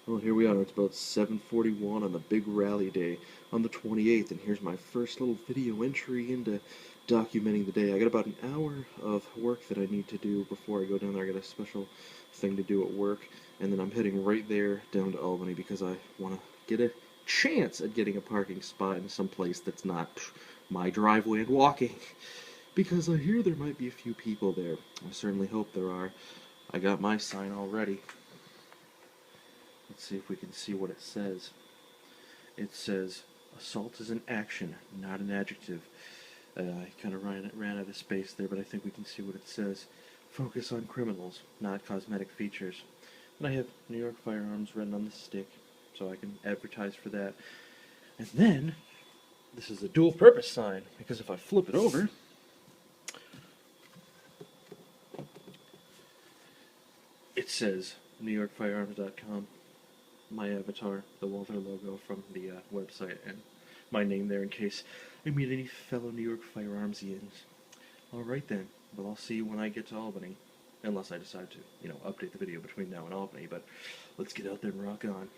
Well, here we are. It's about 7:41 on the big rally day on the 28th, and here's my first little video entry into documenting the day. I got about an hour of work that I need to do before I go down there. I got a special thing to do at work, and then I'm heading right there down to Albany because I want to get a chance at getting a parking spot in some place that's not my driveway and walking, because I hear there might be a few people there. I certainly hope there are. I got my sign already. Let's see if we can see what it says. It says, assault is an action, not an adjective. I kind of ran out of space there, but I think we can see what it says. Focus on criminals, not cosmetic features. And I have New York Firearms written on the stick, so I can advertise for that. And then, this is a dual purpose sign, because if I flip it over, it says NewYorkFirearms.com. My avatar, the Walther logo from the website, and my name there in case I meet any fellow New York Firearmsians. Alright then, well, I'll see you when I get to Albany, unless I decide to, update the video between now and Albany, but let's get out there and rock on.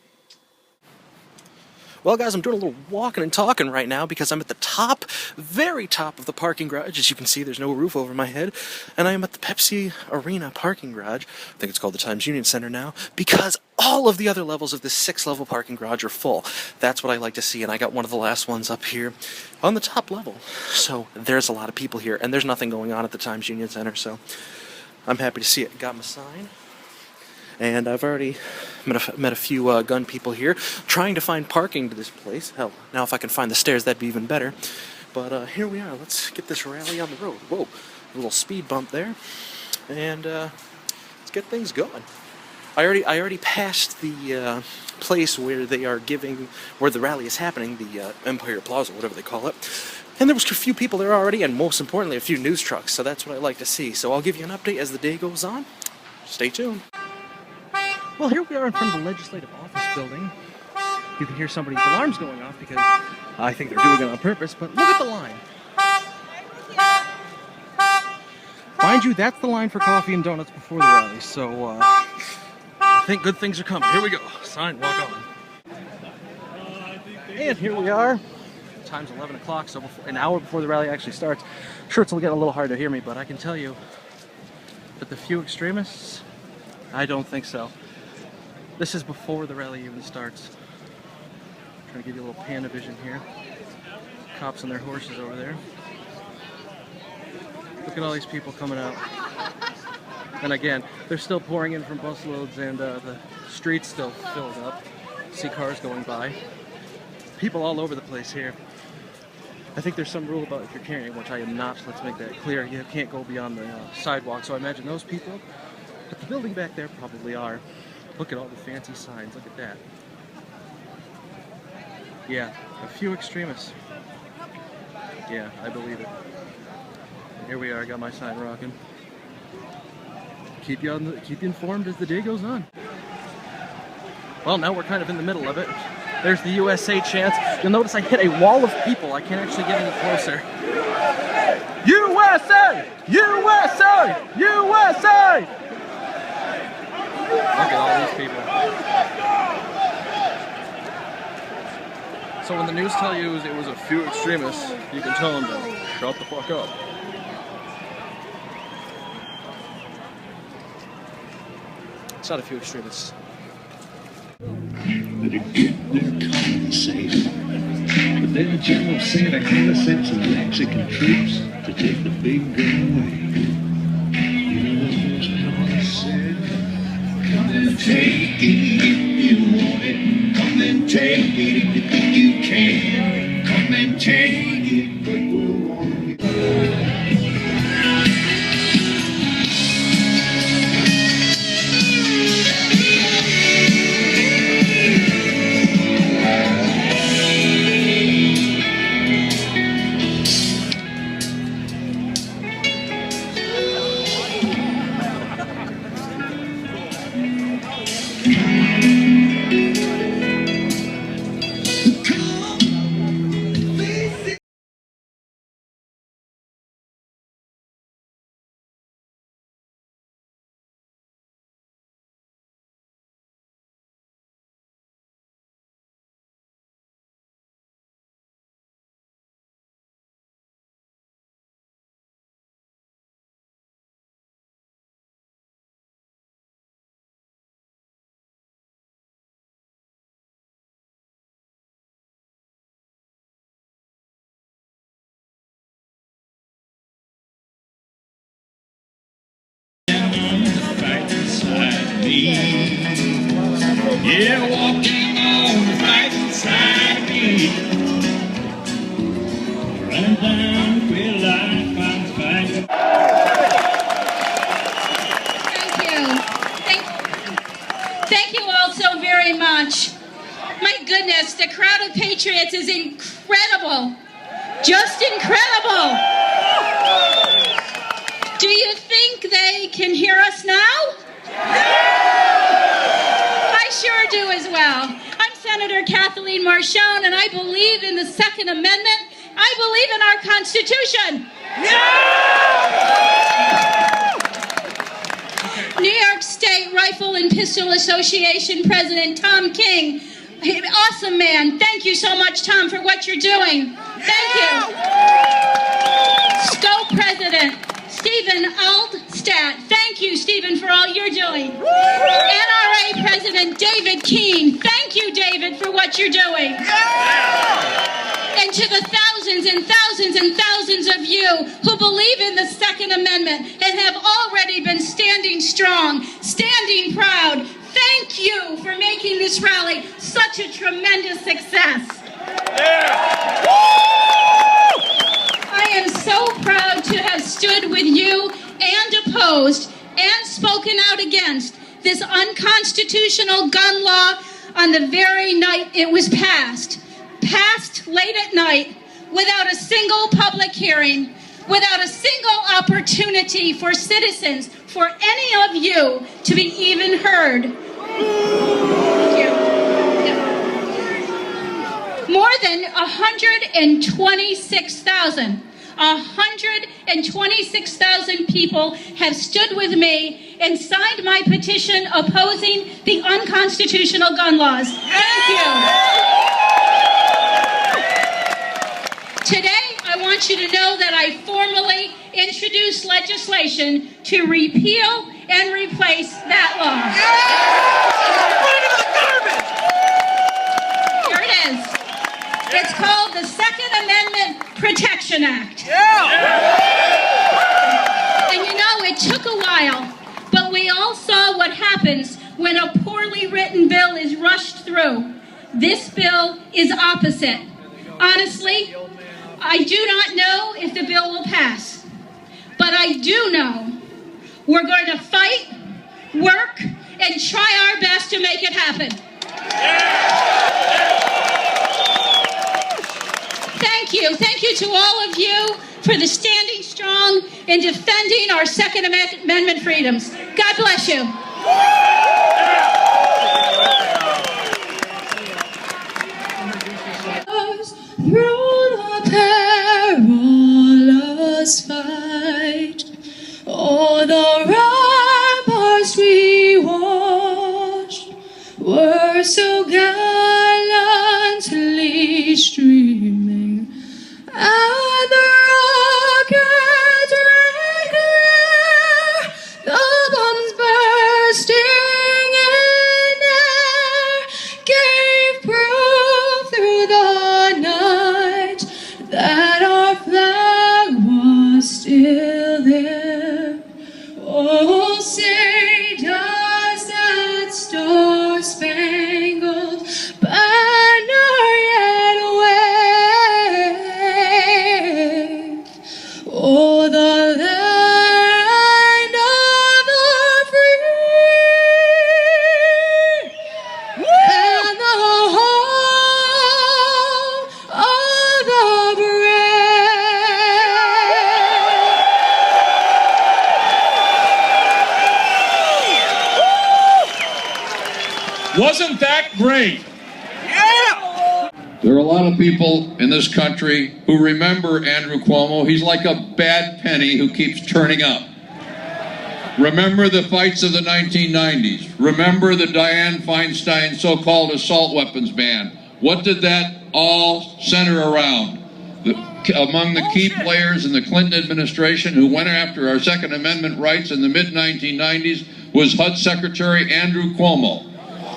Well, guys, I'm doing a little walking and talking right now because I'm at the top, very top of the parking garage. As you can see, there's no roof over my head. And I am at the Pepsi Arena parking garage. I think it's called the Times Union Center now, because all of the other levels of this 6-level parking garage are full. That's what I like to see, and I got one of the last ones up here on the top level. So there's a lot of people here, and there's nothing going on at the Times Union Center, so I'm happy to see it. Got my sign. And I've already met a few gun people here, trying to find parking to this place. Hell, now if I can find the stairs, that'd be even better. But here we are. Let's get this rally on the road. Whoa, a little speed bump there, and let's get things going. I already passed the place where they are where the rally is happening, the Empire Plaza, whatever they call it. And there was a few people there already, and most importantly, a few news trucks. So that's what I like to see. So I'll give you an update as the day goes on. Stay tuned. Well, here we are in front of the Legislative Office building. You can hear somebody's alarms going off because I think they're doing it on purpose, but look at the line. Mind you, that's the line for coffee and donuts before the rally, so I think good things are coming. Here we go. Sign, walk on. And here we are. Time's 11 o'clock, so an hour before the rally actually starts. Sure, it's getting a little hard to hear me, but I can tell you that the few extremists, I don't think so. This is before the rally even starts. I'm trying to give you a little panda vision here. Cops on their horses over there. Look at all these people coming out. And again, they're still pouring in from busloads, and the street's still filled up. See cars going by. People all over the place here. I think there's some rule about if you're carrying, which I am not, so let's make that clear. You can't go beyond the sidewalk, so I imagine those people at the building back there probably are. Look at all the fancy signs, look at that. Yeah, a few extremists. Yeah, I believe it. And here we are, I got my sign rocking. Keep you informed as the day goes on. Well, now we're kind of in the middle of it. There's the USA chants. You'll notice I hit a wall of people. I can't actually get any closer. USA! USA! USA! Look at all these people. So when the news tell you it was a few extremists, you can tell them to shut the fuck up. It's not a few extremists. That are kept their common safe. But then the general Santa Ana sent some Mexican troops to take the big gun away. You know what the general said? Come and take it if you want it. Come and take it if you think you can. Come and take it, but we'll want it. Yeah, walking on the right side of me. Running down the real life I'm fighting. Thank you all so very much. My goodness, the crowd of patriots is incredible. Just incredible. Do you think they can hear us now? I sure do as well. I'm Senator Kathleen Marchone, and I believe in the Second Amendment. I believe in our Constitution. New York State Rifle and Pistol Association President Tom King. Awesome man. Thank you so much, Tom, for what you're doing. Thank you. SCO President Stephen Altstadt. Thank you, Stephen, for all you're doing. NRA President David Keene. Thank you, David, for what you're doing. And to the thousands and thousands and thousands of you who believe in the Second Amendment and have already been standing strong, standing proud, thank you for making this rally such a tremendous success. I am so proud to have stood with you and opposed and spoken out against this unconstitutional gun law on the very night it was passed. Passed late at night, without a single public hearing, without a single opportunity for citizens, for any of you to be even heard. Thank you. More than 126,000 people have stood with me and signed my petition opposing the unconstitutional gun laws. Thank you. Today, I want you to know that I formally introduced legislation to repeal and replace that law. Here it is. It's called the Second Amendment Protection Act. And you know, it took a while, but we all saw what happens when a poorly written bill is rushed through. This bill is opposite. Honestly, I do not know if the bill will pass, but I do know we're going to fight, work, and try our best to make it happen. Thank you. Thank you to all of you for the standing strong and defending our Second Amendment freedoms. God bless you. Through the perilous fight, oh, the ramparts we watched were so gallantly streaming, and the rockets' red glare, the bombs bursting in air, gave proof through the night that our flag was still there. Oh, say does that star-spangled banner yet wave? Oh, the land of the free and the home of the brave. Wasn't that great? There are a lot of people in this country who remember Andrew Cuomo. He's like a bad penny who keeps turning up. Remember the fights of the 1990s. Remember the Dianne Feinstein so-called assault weapons ban. What did that all center around? Among the key players in the Clinton administration who went after our Second Amendment rights in the mid-1990s was HUD Secretary Andrew Cuomo,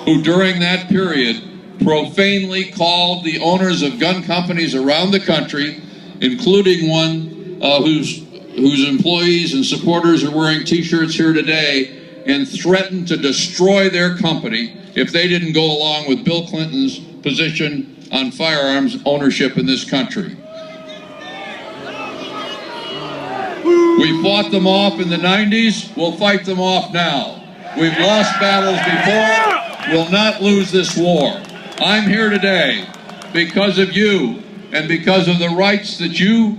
who during that period profanely called the owners of gun companies around the country, including one whose employees and supporters are wearing T-shirts here today, and threatened to destroy their company if they didn't go along with Bill Clinton's position on firearms ownership in this country. We fought them off in the 90s, we'll fight them off now. We've lost battles before, we'll not lose this war. I'm here today because of you and because of the rights that you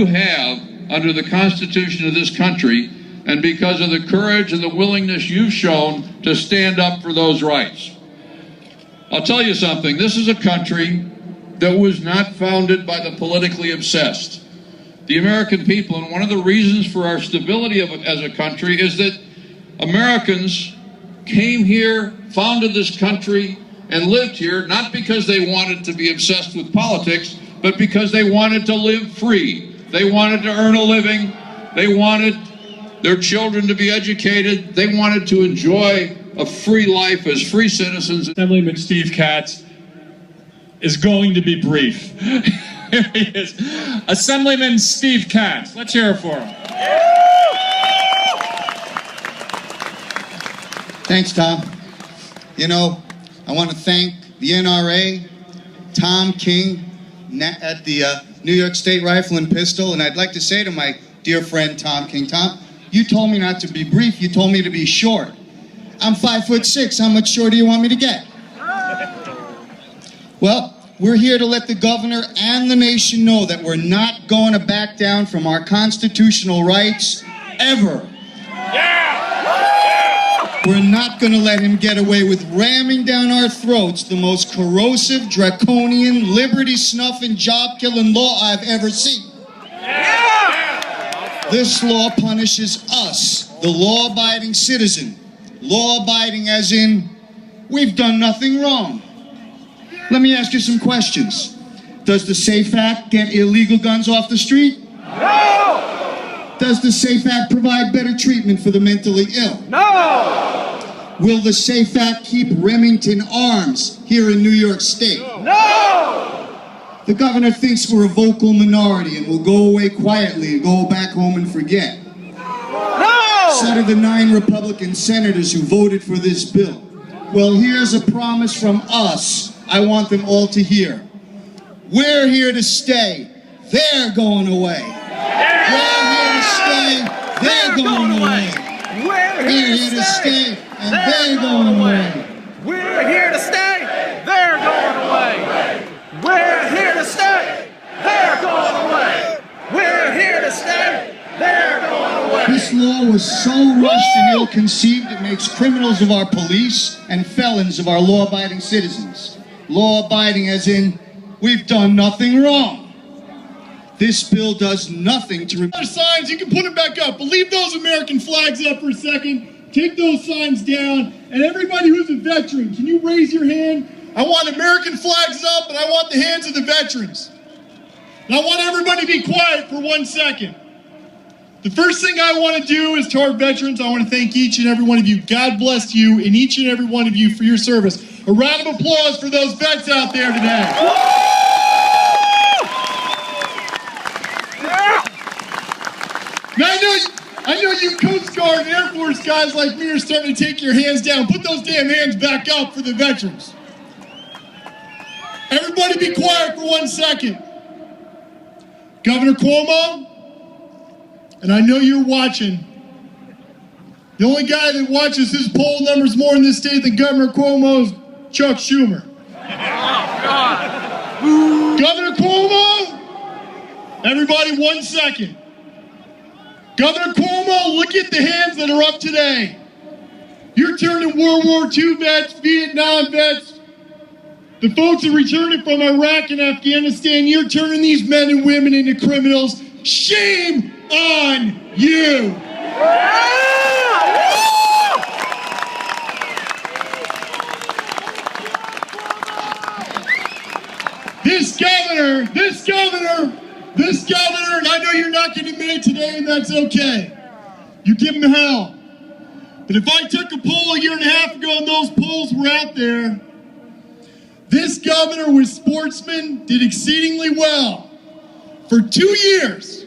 have under the Constitution of this country, and because of the courage and the willingness you've shown to stand up for those rights. I'll tell you something, this is a country that was not founded by the politically obsessed. The American people, and one of the reasons for our stability as a country is that Americans came here, founded this country, and lived here, not because they wanted to be obsessed with politics, but because they wanted to live free. They wanted to earn a living. They wanted their children to be educated. They wanted to enjoy a free life as free citizens. Assemblyman Steve Katz is going to be brief. Here he is. Assemblyman Steve Katz. Let's hear it for him. Thanks, Tom. You know, I want to thank the NRA, Tom King at the New York State Rifle and Pistol, and I'd like to say to my dear friend Tom King, Tom, you told me not to be brief, you told me to be short. I'm 5'6", how much shorter do you want me to get? Well, we're here to let the governor and the nation know that we're not going to back down from our constitutional rights, ever. We're not going to let him get away with ramming down our throats the most corrosive, draconian, liberty-snuffing, job-killing law I've ever seen. This law punishes us, the law-abiding citizen. Law-abiding as in, we've done nothing wrong. Let me ask you some questions. Does the SAFE Act get illegal guns off the street? No! Does the SAFE Act provide better treatment for the mentally ill? No! Will the SAFE Act keep Remington arms here in New York State? No! The governor thinks we're a vocal minority and will go away quietly and go back home and forget. No! So do the 9 Republican senators who voted for this bill. Well, here's a promise from us I want them all to hear. We're here to stay. They're going away. We're here to stay. They're going away. We're here to stay. And they're going away. We're here to stay. They're going away. We're here to stay. They're going away. We're here to stay. They're going away. This law was so rushed and ill-conceived it makes criminals of our police and felons of our law-abiding citizens. Law-abiding as in, we've done nothing wrong. This bill does nothing to... Signs, you can put them back up, but leave those American flags up for a second. Take those signs down, and everybody who's a veteran, can you raise your hand? I want American flags up, and I want the hands of the veterans. And I want everybody to be quiet for 1 second. The first thing I want to do is to our veterans, I want to thank each and every one of you. God bless you and each and every one of you for your service. A round of applause for those vets out there today. Now I know you Coast Guard and Air Force guys like me are starting to take your hands down. Put those damn hands back up for the veterans. Everybody be quiet for 1 second. Governor Cuomo, and I know you're watching. The only guy that watches his poll numbers more in this state than Governor Cuomo is Chuck Schumer. Governor Cuomo, everybody 1 second. Governor Cuomo, look at the hands that are up today. You're turning World War II vets, Vietnam vets, the folks that returning from Iraq and Afghanistan, you're turning these men and women into criminals. Shame on you. This governor, and I know you're not going to admit it today, and that's okay. You give him hell. But if I took a poll a year and a half ago and those polls were out there, this governor with sportsmen did exceedingly well. For 2 years,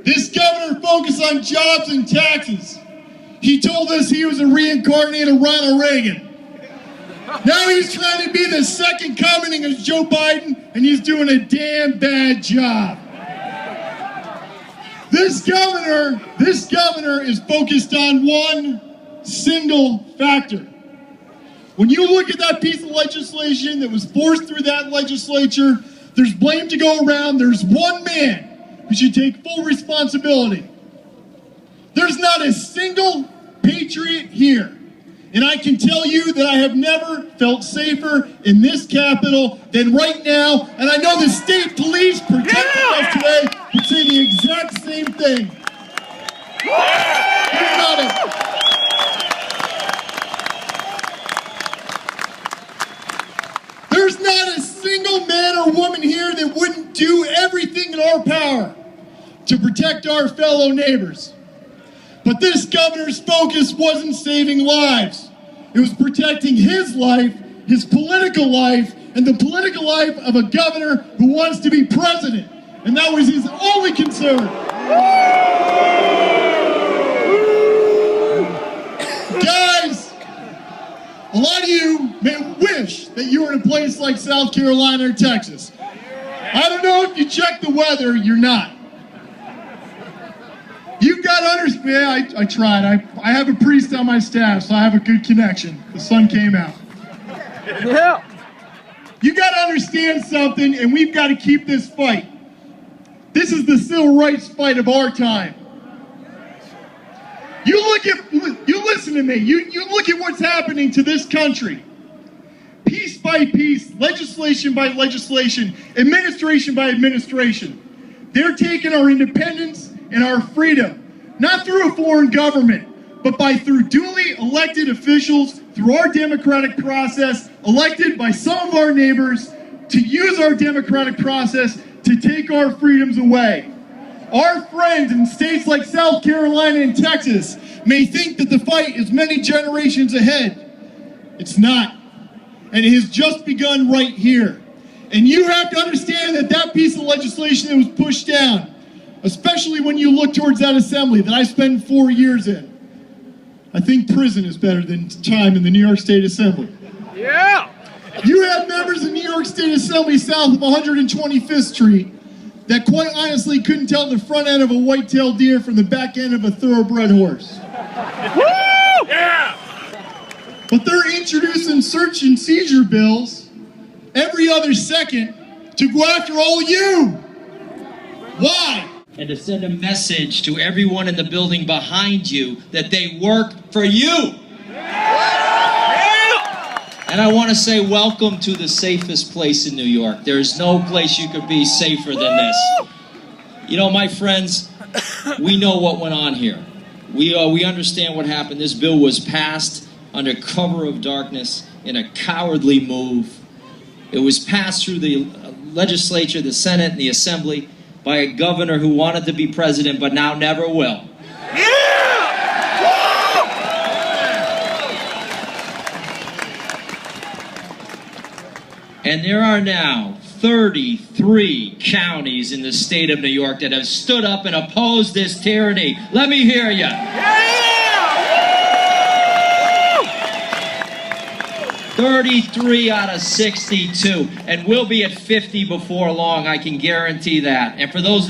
this governor focused on jobs and taxes. he told us he was a reincarnated Ronald Reagan. Now he's trying to be the second coming of Joe Biden, and he's doing a damn bad job. This governor is focused on one single factor. When you look at that piece of legislation that was forced through that legislature, there's blame to go around. There's one man who should take full responsibility. There's not a single patriot here. And I can tell you that I have never felt safer in this Capitol than right now. And I know the state police protecting us today would say the exact same thing. There's not a single man or woman here that wouldn't do everything in our power to protect our fellow neighbors. But this governor's focus wasn't saving lives. It was protecting his life, his political life, and the political life of a governor who wants to be president. And that was his only concern. Guys, a lot of you may wish that you were in a place like South Carolina or Texas. I don't know if you check the weather, you're not. You've got to understand, yeah, I tried. I have a priest on my staff, so I have a good connection. The sun came out. Yeah. You got to understand something, and we've got to keep this fight. This is the civil rights fight of our time. You listen to me. You look at what's happening to this country. Piece by piece, legislation by legislation, administration by administration. They're taking our independence and our freedom, not through a foreign government, but through duly elected officials, through our democratic process, elected by some of our neighbors to use our democratic process to take our freedoms away. Our friends in states like South Carolina and Texas may think that the fight is many generations ahead. It's not. And it has just begun right here. And you have to understand that that piece of legislation that was pushed down, especially when you look towards that assembly that I spent 4 years in. I think prison is better than time in the New York State Assembly. Yeah! You have members of the New York State Assembly south of 125th Street that quite honestly couldn't tell the front end of a white-tailed deer from the back end of a thoroughbred horse. Woo! Yeah! But they're introducing search and seizure bills every other second to go after all of you. Why? And to send a message to everyone in the building behind you that they work for you. And I want to say welcome to the safest place in New York. There is no place you could be safer than this. You know, my friends, we know what went on here. We understand what happened. This bill was passed under cover of darkness in a cowardly move. It was passed through the legislature, the Senate, and the Assembly by a governor who wanted to be president but now never will. And there are now 33 counties in the state of New York that have stood up and opposed this tyranny. Let me hear you. 33 out of 62, and we'll be at 50 before long, I can guarantee that. And for those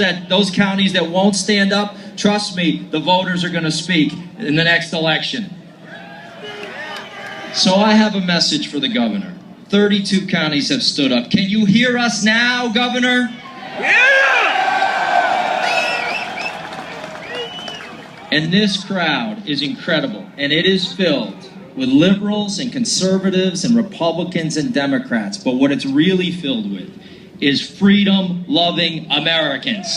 counties that won't stand up, trust me, the voters are going to speak in the next election. So I have a message for the governor. 32 counties have stood up. Can you hear us now, Governor? Yeah! And this crowd is incredible, and it is filled with liberals and conservatives and Republicans and Democrats. But what it's really filled with is freedom-loving Americans.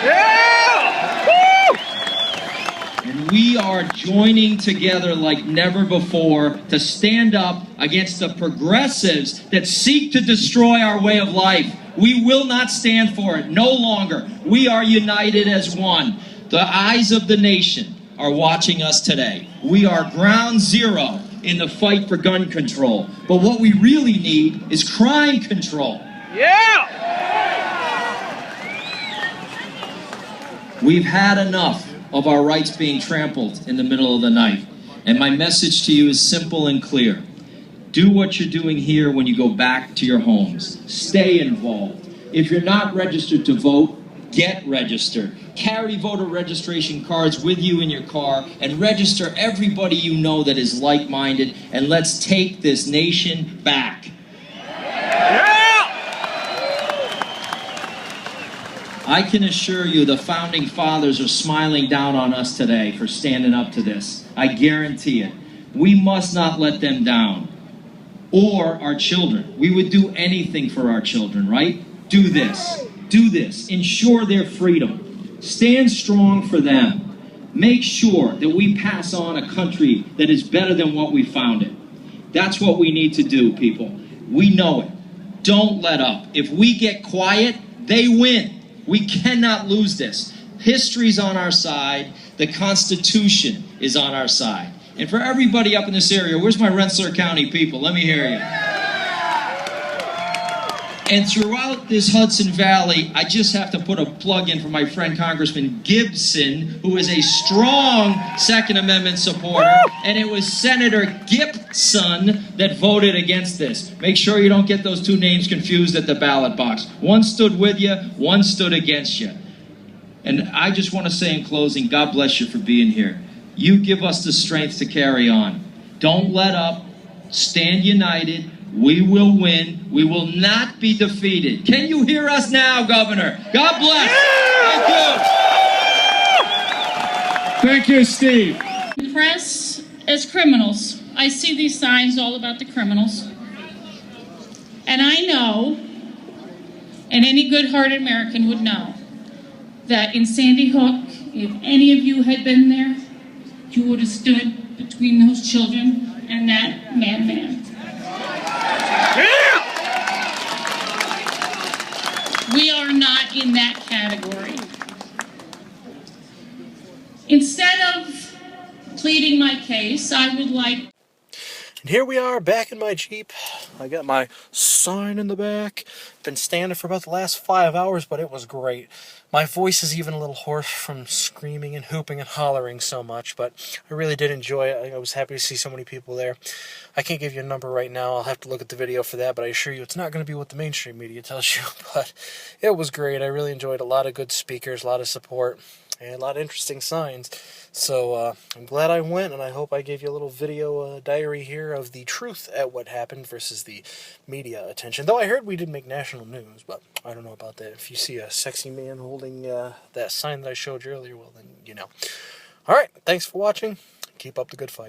Yeah! Woo! And we are joining together like never before to stand up against the progressives that seek to destroy our way of life. We will not stand for it, no longer. We are united as one. The eyes of the nation are watching us today. We are ground zero in the fight for gun control. But what we really need is crime control. Yeah! We've had enough of our rights being trampled in the middle of the night. And my message to you is simple and clear. Do what you're doing here when you go back to your homes. Stay involved. If you're not registered to vote, get registered. Carry voter registration cards with you in your car and register everybody you know that is like-minded, and let's take this nation back. I can assure you the Founding Fathers are smiling down on us today for standing up to this. I guarantee it. We must not let them down. Or our children. We would do anything for our children, right? Do this. Do this. Ensure their freedom. Stand strong for them. Make sure that we pass on a country that is better than what we found it. That's what we need to do, people. We know it. Don't let up. If we get quiet, they win. We cannot lose this. History's on our side. The Constitution is on our side. And for everybody up in this area, where's my Rensselaer County people? Let me hear you. And throughout this Hudson Valley, I just have to put a plug in for my friend Congressman Gibson, who is a strong Second Amendment supporter. And it was Senator Gibson that voted against this. Make sure you don't get those two names confused at the ballot box. One stood with you, one stood against you. And I just want to say in closing, God bless you for being here. You give us the strength to carry on. Don't let up. Stand united. We will win. We will not be defeated. Can you hear us now, Governor? God bless. Thank you. Thank you, Steve. Press as criminals. I see these signs all about the criminals. And I know, and any good-hearted American would know, that in Sandy Hook, if any of you had been there, you would have stood between those children and that madman. We are not in that category. Instead of pleading my case, I would like... And here we are, back in my Jeep. I got my sign in the back. Been standing for about the last 5 hours, but it was great. My voice is even a little hoarse from screaming and hooping and hollering so much, but I really did enjoy it. I was happy to see so many people there. I can't give you a number right now. I'll have to look at the video for that, but I assure you it's not going to be what the mainstream media tells you. But it was great. I really enjoyed a lot of good speakers, a lot of support, and a lot of interesting signs. So I'm glad I went, and I hope I gave you a little video diary here of the truth at what happened versus the media attention. Though I heard we did make national news, but I don't know about that. If you see a sexy man holding that sign that I showed you earlier, well, then you know. All right, thanks for watching. Keep up the good fight.